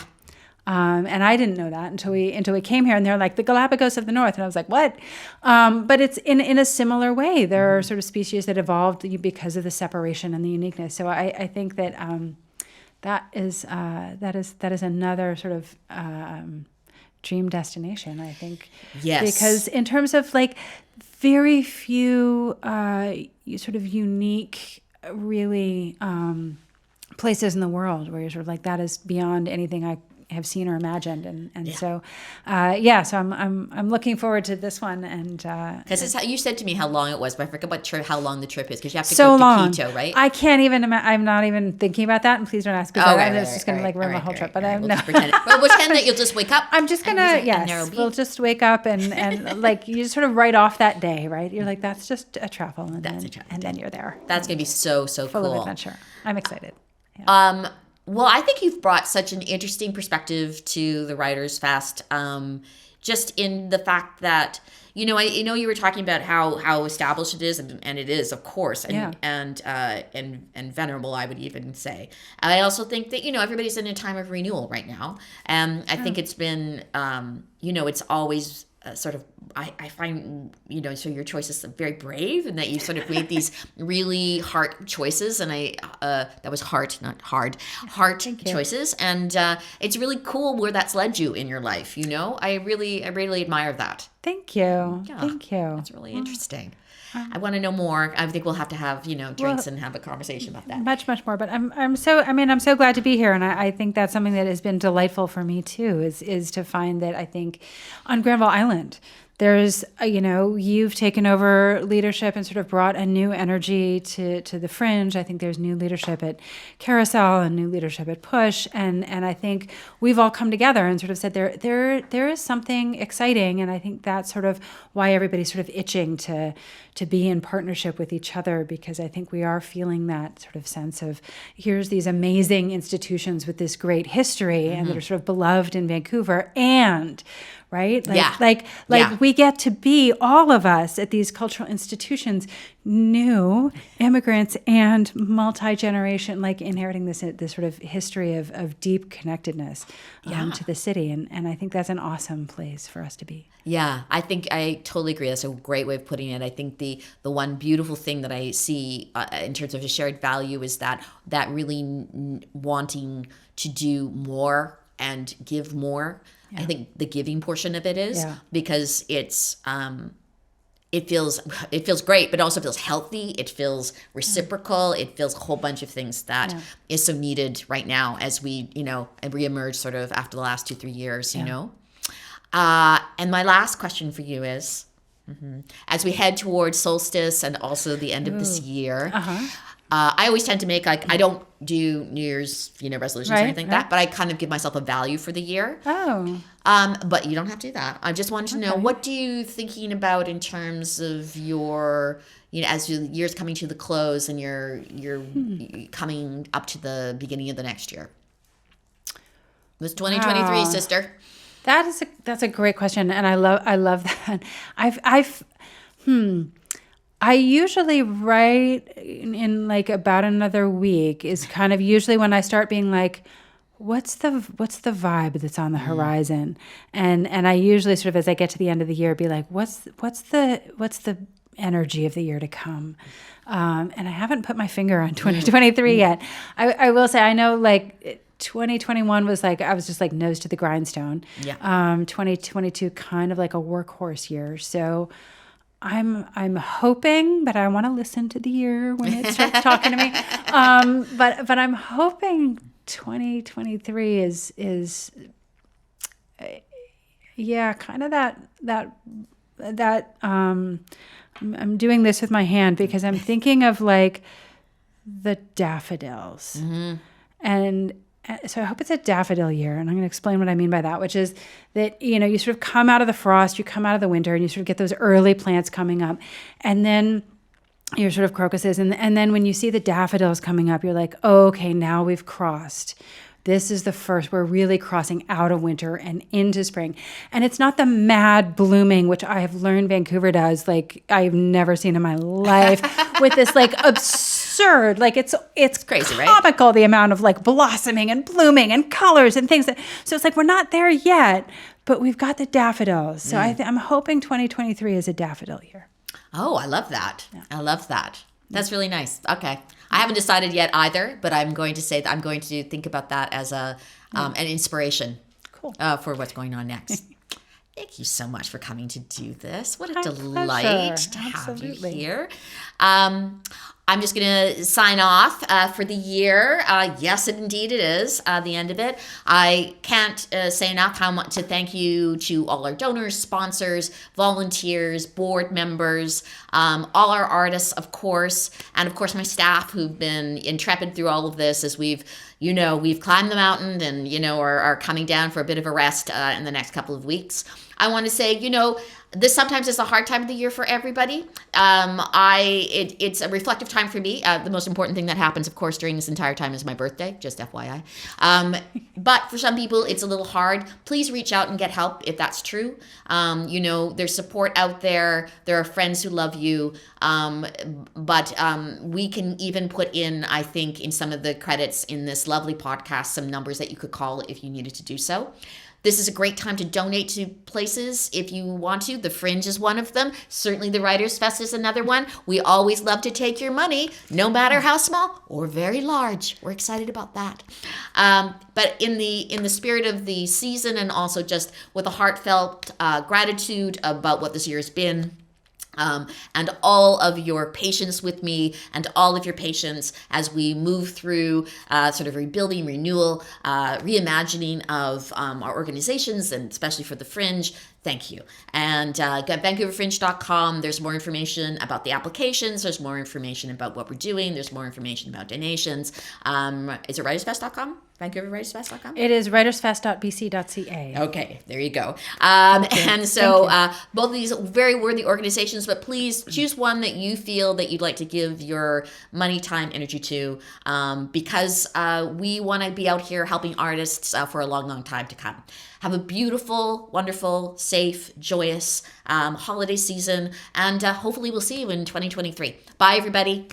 B: And I didn't know that until we came here, and they're like the Galapagos of the North, and I was like, what? But it's in a similar way. There are sort of species that evolved because of the separation and the uniqueness. So I think that that is another sort of dream destination, I think.
A: Yes.
B: Because in terms of like very few sort of unique, really places in the world where you're sort of like, that is beyond anything I have seen or imagined, so I'm looking forward to this one, and
A: because you said to me how long it was, but I forget how long the trip is, because you have to
B: so
A: go to
B: long.
A: Quito, right?
B: I can't even. I'm not even thinking about that, and please don't ask. It's just going to ruin my whole trip. But
A: we'll just pretend that you'll just wake up.
B: I'm just gonna we'll just wake up and like you just sort of write off that day, right? You're like, that's just a travel, and then you're there.
A: That's gonna be so
B: full
A: cool.
B: of adventure. I'm excited. Yeah.
A: Well, I think you've brought such an interesting perspective to the Writers Fest, just in the fact that, I know you were talking about how established it is, and it is, of course, and venerable, I would even say. I also think that, everybody's in a time of renewal right now, and I think it's been, it's always sort of, I find, so your choices are very brave, and that you sort of made these really hard choices, and that was heart, not hard, choices, and it's really cool where that's led you in your life. I really admire that.
B: Thank you.
A: Yeah,
B: thank you.
A: That's really interesting. I want to know more. I think we'll have to have drinks and have a conversation about that.
B: Much more. But I'm so glad to be here, and I think that's something that has been delightful for me too. Is to find that I think on Granville Island, there's you've taken over leadership and sort of brought a new energy to the Fringe. I think there's new leadership at Carousel and new leadership at Push, and I think we've all come together and sort of said there is something exciting, and I think that's sort of why everybody's sort of itching to be in partnership with each other, because I think we are feeling that sort of sense of, here's these amazing institutions with this great history and that are sort of beloved in Vancouver, and right? We get to be, all of us at these cultural institutions, new immigrants and multi-generation, like inheriting this sort of history of deep connectedness to the city. And I think that's an awesome place for us to be.
A: Yeah, I think I totally agree. That's a great way of putting it. I think the one beautiful thing that I see in terms of a shared value is that really wanting to do more and give more. Yeah. I think the giving portion of it is because it's it feels great, but also feels healthy. It feels reciprocal. It feels a whole bunch of things that is so needed right now as we reemerge sort of after the last 2-3 years. And my last question for you is, as we head towards solstice and also the end of this year. I always tend to make, I don't do New Year's, resolutions or anything like that, but I kind of give myself a value for the year.
B: Oh.
A: But you don't have to do that. I just wanted to know, what do you thinking about in terms of your, as your year's coming to the close and you're coming up to the beginning of the next year? It was 2023, sister.
B: That's a great question, and I love that. I usually write in like about another week is kind of usually when I start being like, what's the vibe that's on the horizon, and I usually sort of, as I get to the end of the year, be like, what's the energy of the year to come, and I haven't put my finger on 2023 yet. I will say, I know, like 2021 was like, I was just like nose to the grindstone. 2022 kind of like a workhorse year, so I'm hoping, but I want to listen to the year when it starts talking to me. But I'm hoping 2023 is kind of that I'm doing this with my hand because I'm thinking of like the daffodils. And so I hope it's a daffodil year. And I'm going to explain what I mean by that, which is that, you sort of come out of the frost, you come out of the winter, and you sort of get those early plants coming up. And then your sort of crocuses. And then when you see the daffodils coming up, you're like, oh, okay, now we've crossed. This is the first, we're really crossing out of winter and into spring. And it's not the mad blooming, which I have learned Vancouver does, like I've never seen in my life, with this like absurd, like it's
A: crazy,
B: comical,
A: right?
B: The amount of like blossoming and blooming and colors and things. So it's like, we're not there yet, but we've got the daffodils. So I'm hoping 2023 is a daffodil year.
A: Oh, I love that. Yeah. I love that. That's really nice. Okay. I haven't decided yet either, but I'm going to say that I'm going to think about that as an inspiration for what's going on next. Thank you so much for coming to do this. What a delight to have you here. I'm just going to sign off for the year. Yes, indeed it is the end of it. I can't say enough how much to thank you to all our donors, sponsors, volunteers, board members, all our artists, of course, and of course my staff who've been intrepid through all of this as we've climbed the mountain and, are coming down for a bit of a rest in the next couple of weeks. I want to say, this sometimes is a hard time of the year for everybody. It's a reflective time for me. The most important thing that happens, of course, during this entire time is my birthday, just FYI. But for some people, it's a little hard. Please reach out and get help if that's true. There's support out there. There are friends who love you. But we can even put in, I think, in some of the credits in this lovely podcast, some numbers that you could call if you needed to do so. This is a great time to donate to places if you want to. The Fringe is one of them. Certainly the Writers' Fest is another one. We always love to take your money, no matter how small or very large. We're excited about that. But in the spirit of the season and also just with a heartfelt gratitude about what this year has been, and all of your patience with me and all of your patience as we move through sort of rebuilding, renewal, reimagining of our organizations, and especially for the Fringe. Thank you. And go to VancouverFringe.com. There's more information about the applications. There's more information about what we're doing. There's more information about donations. Is it WritersFest.com? VancouverWritersFest.com?
B: It is writersfest.bc.ca.
A: Okay, there you go. And so both of these very worthy organizations, but please choose one that you feel that you'd like to give your money, time, energy to, because we want to be out here helping artists for a long, long time to come. Have a beautiful, wonderful, safe, joyous holiday season, and hopefully we'll see you in 2023. Bye, everybody.